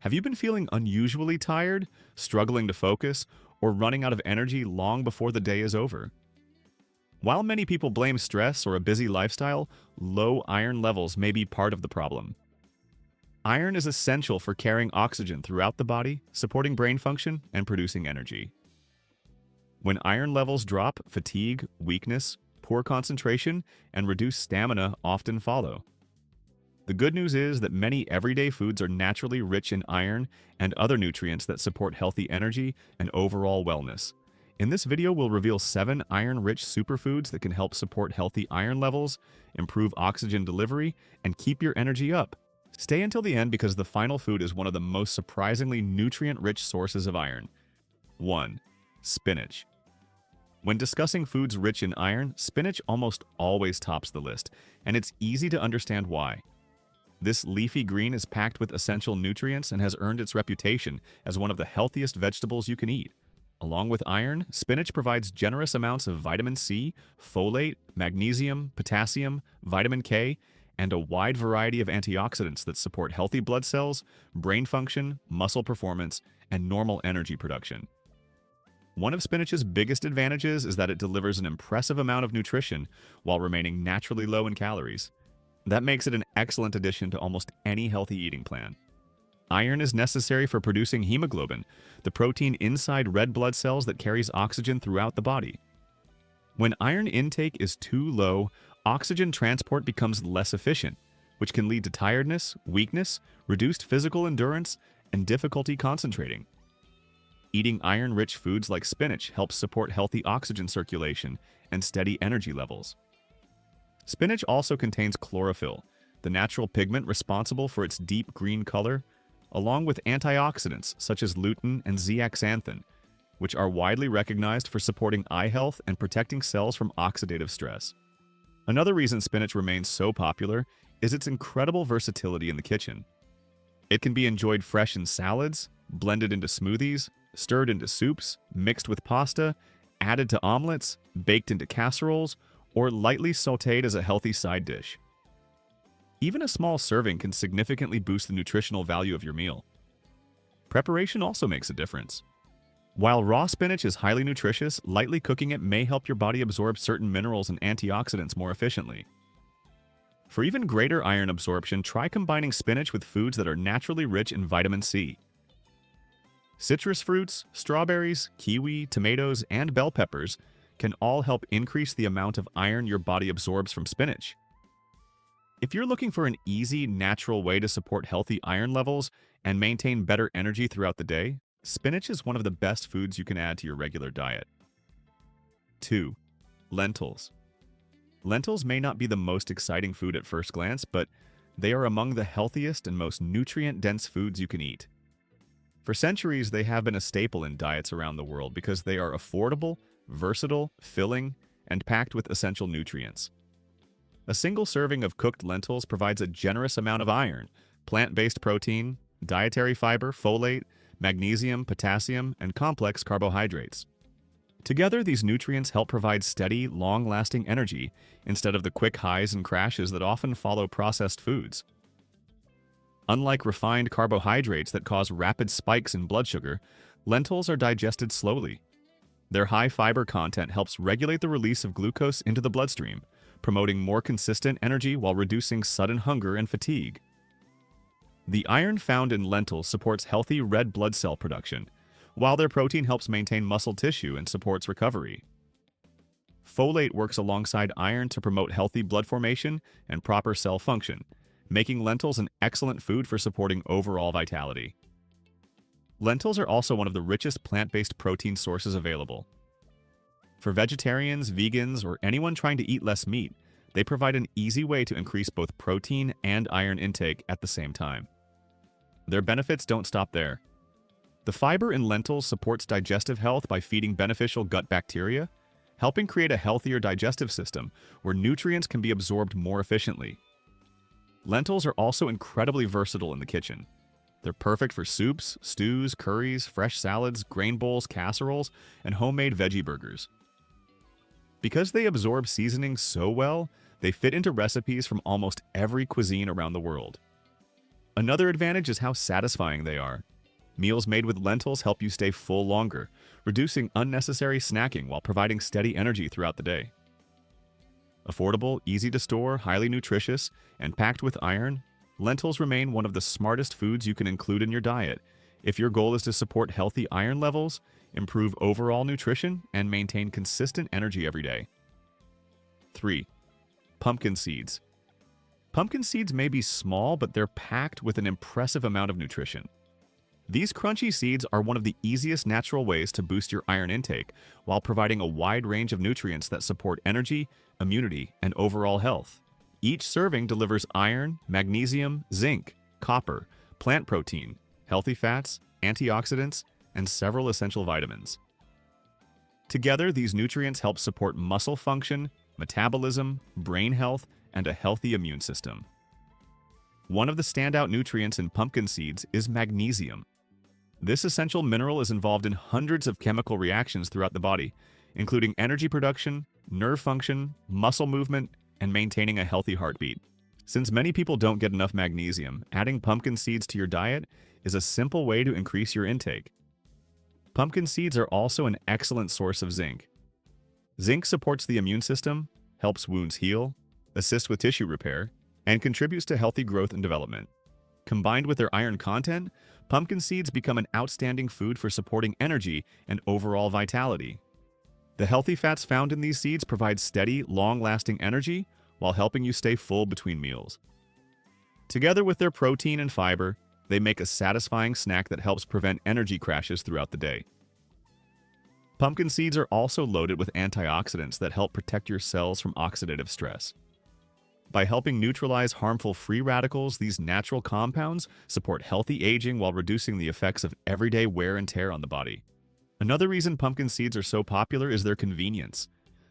Have you been feeling unusually tired, struggling to focus, or running out of energy long before the day is over? While many people blame stress or a busy lifestyle, low iron levels may be part of the problem. Iron is essential for carrying oxygen throughout the body, supporting brain function, and producing energy. When iron levels drop, fatigue, weakness, poor concentration, and reduced stamina often follow. The good news is that many everyday foods are naturally rich in iron and other nutrients that support healthy energy and overall wellness. In this video, we'll reveal 7 iron-rich superfoods that can help support healthy iron levels, improve oxygen delivery, and keep your energy up. Stay until the end because the final food is one of the most surprisingly nutrient-rich sources of iron. 1. Spinach. When discussing foods rich in iron, spinach almost always tops the list, and it's easy to understand why. This leafy green is packed with essential nutrients and has earned its reputation as one of the healthiest vegetables you can eat. Along with iron, spinach provides generous amounts of vitamin C, folate, magnesium, potassium, vitamin K, and a wide variety of antioxidants that support healthy blood cells, brain function, muscle performance, and normal energy production. One of spinach's biggest advantages is that it delivers an impressive amount of nutrition while remaining naturally low in calories. That makes it an excellent addition to almost any healthy eating plan. Iron is necessary for producing hemoglobin, the protein inside red blood cells that carries oxygen throughout the body. When iron intake is too low, oxygen transport becomes less efficient, which can lead to tiredness, weakness, reduced physical endurance, and difficulty concentrating. Eating iron-rich foods like spinach helps support healthy oxygen circulation and steady energy levels. Spinach also contains chlorophyll, the natural pigment responsible for its deep green color, along with antioxidants such as lutein and zeaxanthin, which are widely recognized for supporting eye health and protecting cells from oxidative stress. Another reason spinach remains so popular is its incredible versatility in the kitchen. It can be enjoyed fresh in salads, blended into smoothies, stirred into soups, mixed with pasta, added to omelets, baked into casseroles, or lightly sautéed as a healthy side dish. Even a small serving can significantly boost the nutritional value of your meal. Preparation also makes a difference. While raw spinach is highly nutritious, lightly cooking it may help your body absorb certain minerals and antioxidants more efficiently. For even greater iron absorption, try combining spinach with foods that are naturally rich in vitamin C. Citrus fruits, strawberries, kiwi, tomatoes, and bell peppers can all help increase the amount of iron your body absorbs from spinach. If you're looking for an easy, natural way to support healthy iron levels and maintain better energy throughout the day, spinach is one of the best foods you can add to your regular diet. 2. Lentils. Lentils may not be the most exciting food at first glance, but they are among the healthiest and most nutrient-dense foods you can eat. For centuries, they have been a staple in diets around the world because they are affordable, versatile, filling, and packed with essential nutrients. A single serving of cooked lentils provides a generous amount of iron, plant-based protein, dietary fiber, folate, magnesium, potassium, and complex carbohydrates. Together, these nutrients help provide steady, long-lasting energy instead of the quick highs and crashes that often follow processed foods. Unlike refined carbohydrates that cause rapid spikes in blood sugar, lentils are digested slowly. Their high fiber content helps regulate the release of glucose into the bloodstream, promoting more consistent energy while reducing sudden hunger and fatigue. The iron found in lentils supports healthy red blood cell production, while their protein helps maintain muscle tissue and supports recovery. Folate works alongside iron to promote healthy blood formation and proper cell function, making lentils an excellent food for supporting overall vitality. Lentils are also one of the richest plant-based protein sources available. For vegetarians, vegans, or anyone trying to eat less meat, they provide an easy way to increase both protein and iron intake at the same time. Their benefits don't stop there. The fiber in lentils supports digestive health by feeding beneficial gut bacteria, helping create a healthier digestive system where nutrients can be absorbed more efficiently. Lentils are also incredibly versatile in the kitchen. They're perfect for soups, stews, curries, fresh salads, grain bowls, casseroles, and homemade veggie burgers. Because they absorb seasoning so well, they fit into recipes from almost every cuisine around the world. Another advantage is how satisfying they are. Meals made with lentils help you stay full longer, reducing unnecessary snacking while providing steady energy throughout the day. Affordable, easy to store, highly nutritious, and packed with iron, lentils remain one of the smartest foods you can include in your diet if your goal is to support healthy iron levels, improve overall nutrition, and maintain consistent energy every day. 3. Pumpkin seeds. Pumpkin seeds may be small, but they're packed with an impressive amount of nutrition. These crunchy seeds are one of the easiest natural ways to boost your iron intake while providing a wide range of nutrients that support energy, immunity, and overall health. Each serving delivers iron, magnesium, zinc, copper, plant protein, healthy fats, antioxidants, and several essential vitamins. Together, these nutrients help support muscle function, metabolism, brain health, and a healthy immune system. One of the standout nutrients in pumpkin seeds is magnesium. This essential mineral is involved in hundreds of chemical reactions throughout the body, including energy production, nerve function, muscle movement, and maintaining a healthy heartbeat. Since many people don't get enough magnesium, adding pumpkin seeds to your diet is a simple way to increase your intake. Pumpkin seeds are also an excellent source of zinc. Zinc supports the immune system, helps wounds heal, assists with tissue repair, and contributes to healthy growth and development. Combined with their iron content, pumpkin seeds become an outstanding food for supporting energy and overall vitality. The healthy fats found in these seeds provide steady, long-lasting energy while helping you stay full between meals. Together with their protein and fiber, they make a satisfying snack that helps prevent energy crashes throughout the day. Pumpkin seeds are also loaded with antioxidants that help protect your cells from oxidative stress. By helping neutralize harmful free radicals, these natural compounds support healthy aging while reducing the effects of everyday wear and tear on the body. Another reason pumpkin seeds are so popular is their convenience.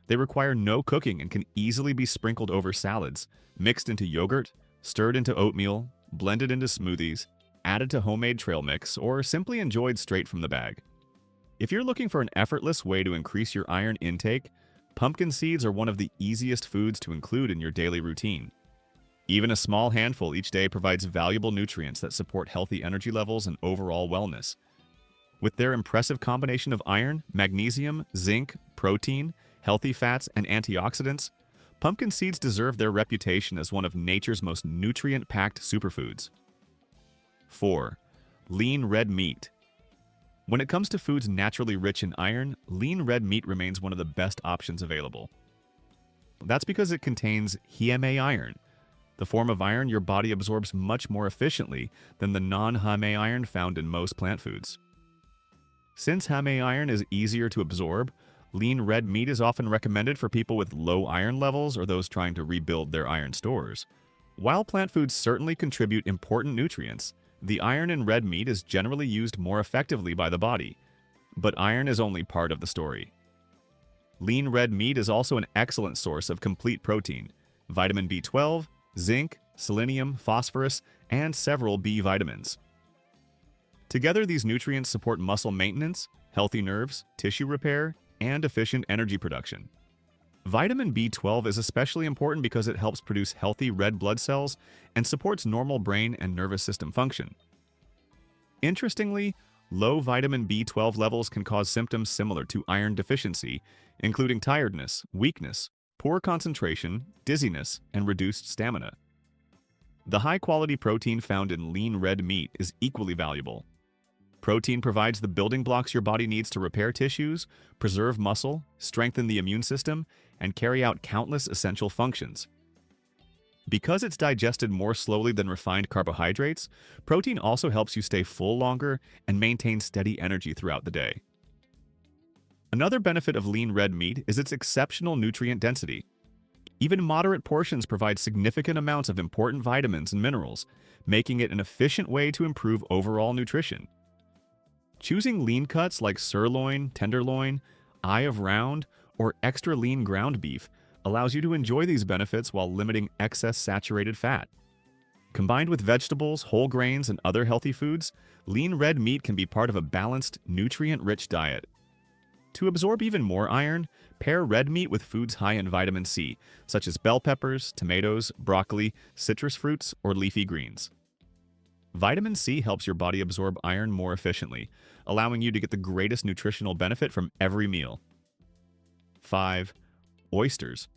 They require no cooking and can easily be sprinkled over salads, mixed into yogurt, stirred into oatmeal, blended into smoothies, added to homemade trail mix, or simply enjoyed straight from the bag. If you're looking for an effortless way to increase your iron intake, pumpkin seeds are one of the easiest foods to include in your daily routine. Even a small handful each day provides valuable nutrients that support healthy energy levels and overall wellness. With their impressive combination of iron, magnesium, zinc, protein, healthy fats, and antioxidants, pumpkin seeds deserve their reputation as one of nature's most nutrient-packed superfoods. 4. Lean red meat. When it comes to foods naturally rich in iron, lean red meat remains one of the best options available. That's because it contains HMA iron, the form of iron your body absorbs much more efficiently than the non-HMA iron found in most plant foods. Since HMA iron is easier to absorb, lean red meat is often recommended for people with low iron levels or those trying to rebuild their iron stores. While plant foods certainly contribute important nutrients, the iron in red meat is generally used more effectively by the body, but iron is only part of the story. Lean red meat is also an excellent source of complete protein, vitamin B12, zinc, selenium, phosphorus, and several B vitamins. Together, these nutrients support muscle maintenance, healthy nerves, tissue repair, and efficient energy production. Vitamin B12 is especially important because it helps produce healthy red blood cells and supports normal brain and nervous system function. Interestingly, low vitamin B12 levels can cause symptoms similar to iron deficiency, including tiredness, weakness, poor concentration, dizziness, and reduced stamina. The high-quality protein found in lean red meat is equally valuable. Protein provides the building blocks your body needs to repair tissues, preserve muscle, strengthen the immune system, and carry out countless essential functions. Because it's digested more slowly than refined carbohydrates, protein also helps you stay full longer and maintain steady energy throughout the day. Another benefit of lean red meat is its exceptional nutrient density. Even moderate portions provide significant amounts of important vitamins and minerals, making it an efficient way to improve overall nutrition. Choosing lean cuts like sirloin, tenderloin, eye of round, or extra lean ground beef allows you to enjoy these benefits while limiting excess saturated fat. Combined with vegetables, whole grains, and other healthy foods, lean red meat can be part of a balanced, nutrient-rich diet. To absorb even more iron, pair red meat with foods high in vitamin C, such as bell peppers, tomatoes, broccoli, citrus fruits, or leafy greens. Vitamin C helps your body absorb iron more efficiently, allowing you to get the greatest nutritional benefit from every meal. 5. Oysters.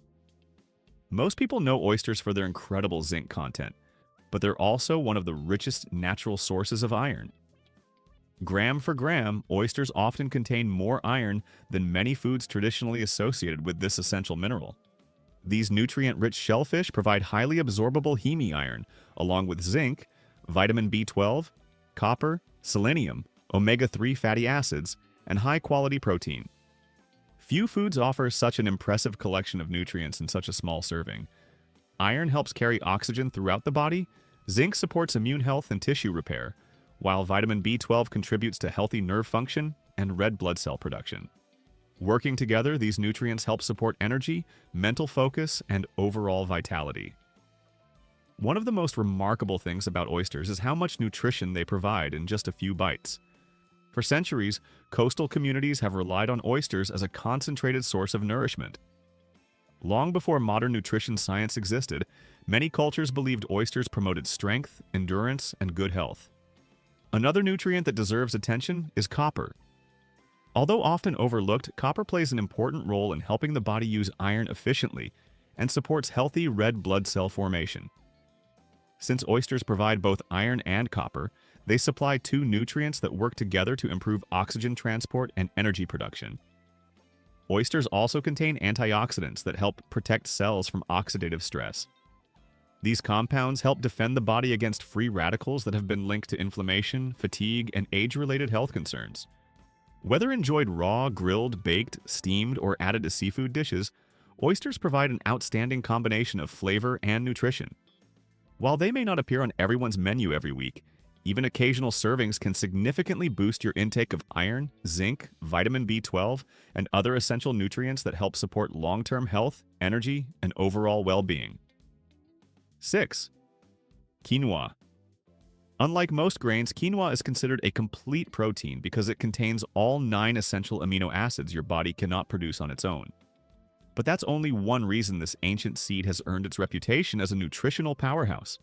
Most people know oysters for their incredible zinc content, but they're also one of the richest natural sources of iron. Gram for gram, oysters often contain more iron than many foods traditionally associated with this essential mineral. These nutrient-rich shellfish provide highly absorbable heme iron, along with zinc, vitamin B12, copper, selenium, omega-3 fatty acids, and high-quality protein. Few foods offer such an impressive collection of nutrients in such a small serving. Iron helps carry oxygen throughout the body, zinc supports immune health and tissue repair, while vitamin B12 contributes to healthy nerve function and red blood cell production. Working together, these nutrients help support energy, mental focus, and overall vitality. One of the most remarkable things about oysters is how much nutrition they provide in just a few bites. For centuries, coastal communities have relied on oysters as a concentrated source of nourishment. Long before modern nutrition science existed, many cultures believed oysters promoted strength, endurance, and good health. Another nutrient that deserves attention is copper. Although often overlooked, copper plays an important role in helping the body use iron efficiently and supports healthy red blood cell formation. Since oysters provide both iron and copper, they supply two nutrients that work together to improve oxygen transport and energy production. Oysters also contain antioxidants that help protect cells from oxidative stress. These compounds help defend the body against free radicals that have been linked to inflammation, fatigue, and age-related health concerns. Whether enjoyed raw, grilled, baked, steamed, or added to seafood dishes, oysters provide an outstanding combination of flavor and nutrition. While they may not appear on everyone's menu every week, even occasional servings can significantly boost your intake of iron, zinc, vitamin B12, and other essential nutrients that help support long-term health, energy, and overall well-being. 6. Quinoa. Unlike most grains, quinoa is considered a complete protein because it contains all 9 essential amino acids your body cannot produce on its own. But that's only one reason this ancient seed has earned its reputation as a nutritional powerhouse.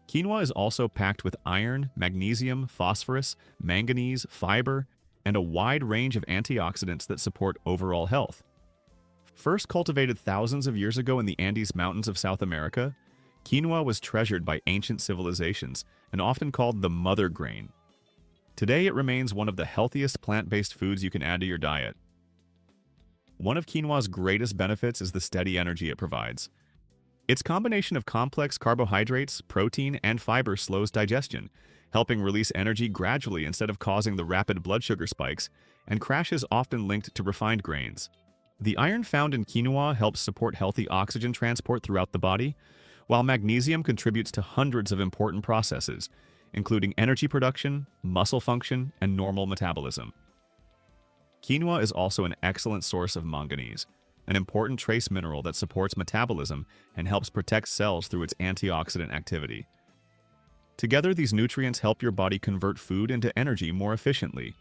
Quinoa is also packed with iron, magnesium, phosphorus, manganese, fiber, and a wide range of antioxidants that support overall health. First cultivated thousands of years ago in the Andes Mountains of South America, quinoa was treasured by ancient civilizations and often called the mother grain. Today, it remains one of the healthiest plant-based foods you can add to your diet. One of quinoa's greatest benefits is the steady energy it provides. Its combination of complex carbohydrates, protein, and fiber slows digestion, helping release energy gradually instead of causing the rapid blood sugar spikes and crashes often linked to refined grains. The iron found in quinoa helps support healthy oxygen transport throughout the body, while magnesium contributes to hundreds of important processes, including energy production, muscle function, and normal metabolism. Quinoa is also an excellent source of manganese, an important trace mineral that supports metabolism and helps protect cells through its antioxidant activity. Together, these nutrients help your body convert food into energy more efficiently.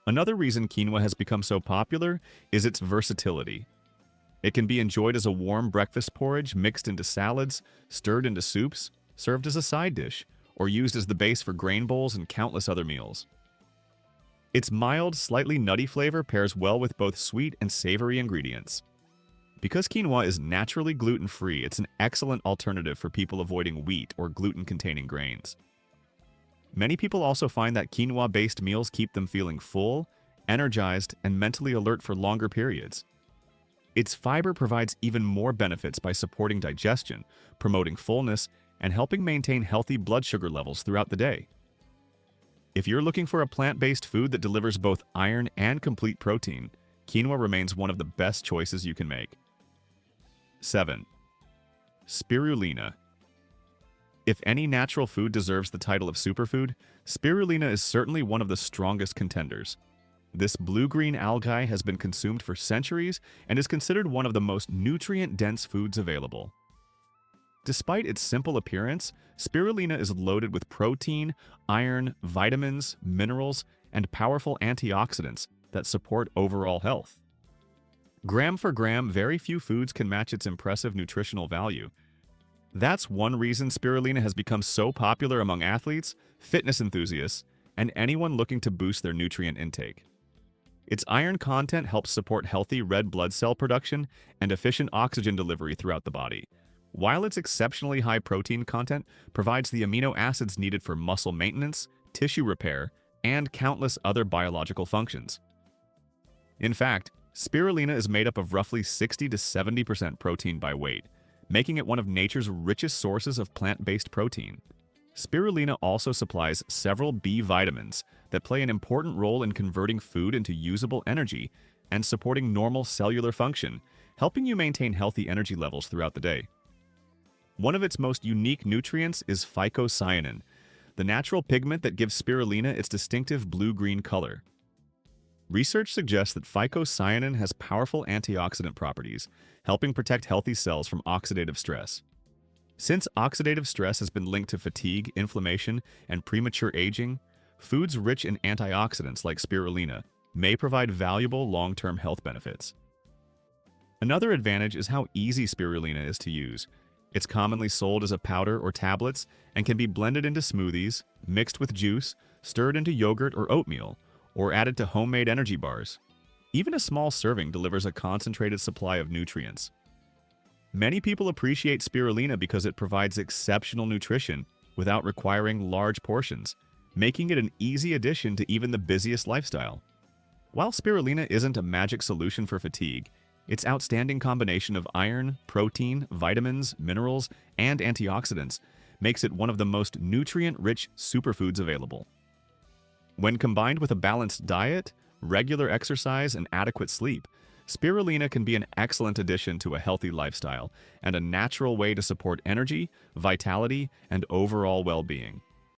Another reason quinoa has become so popular is its versatility. It can be enjoyed as a warm breakfast porridge, mixed into salads, stirred into soups, served as a side dish, or used as the base for grain bowls and countless other meals. Its mild, slightly nutty flavor pairs well with both sweet and savory ingredients. Because quinoa is naturally gluten-free, it's an excellent alternative for people avoiding wheat or gluten-containing grains. Many people also find that quinoa-based meals keep them feeling full, energized, and mentally alert for longer periods. Its fiber provides even more benefits by supporting digestion, promoting fullness, and helping maintain healthy blood sugar levels throughout the day. If you're looking for a plant-based food that delivers both iron and complete protein, quinoa remains one of the best choices you can make. 7. Spirulina. If any natural food deserves the title of superfood, spirulina is certainly one of the strongest contenders. This blue-green algae has been consumed for centuries and is considered one of the most nutrient-dense foods available. Despite its simple appearance, spirulina is loaded with protein, iron, vitamins, minerals, and powerful antioxidants that support overall health. Gram for gram, very few foods can match its impressive nutritional value. That's one reason spirulina has become so popular among athletes, fitness enthusiasts, and anyone looking to boost their nutrient intake. Its iron content helps support healthy red blood cell production and efficient oxygen delivery throughout the body, while its exceptionally high protein content provides the amino acids needed for muscle maintenance, tissue repair, and countless other biological functions. In fact, spirulina is made up of roughly 60 to 70% protein by weight, making it one of nature's richest sources of plant-based protein. Spirulina also supplies several B vitamins that play an important role in converting food into usable energy and supporting normal cellular function, helping you maintain healthy energy levels throughout the day. One of its most unique nutrients is phycocyanin, the natural pigment that gives spirulina its distinctive blue-green color. Research suggests that phycocyanin has powerful antioxidant properties, helping protect healthy cells from oxidative stress. Since oxidative stress has been linked to fatigue, inflammation, and premature aging, foods rich in antioxidants like spirulina may provide valuable long-term health benefits. Another advantage is how easy spirulina is to use. It's commonly sold as a powder or tablets and can be blended into smoothies, mixed with juice, stirred into yogurt or oatmeal, or added to homemade energy bars. Even a small serving delivers a concentrated supply of nutrients. Many people appreciate spirulina because it provides exceptional nutrition without requiring large portions, making it an easy addition to even the busiest lifestyle. While spirulina isn't a magic solution for fatigue, its outstanding combination of iron, protein, vitamins, minerals, and antioxidants makes it one of the most nutrient-rich superfoods available. When combined with a balanced diet, regular exercise, and adequate sleep, spirulina can be an excellent addition to a healthy lifestyle and a natural way to support energy, vitality, and overall well-being.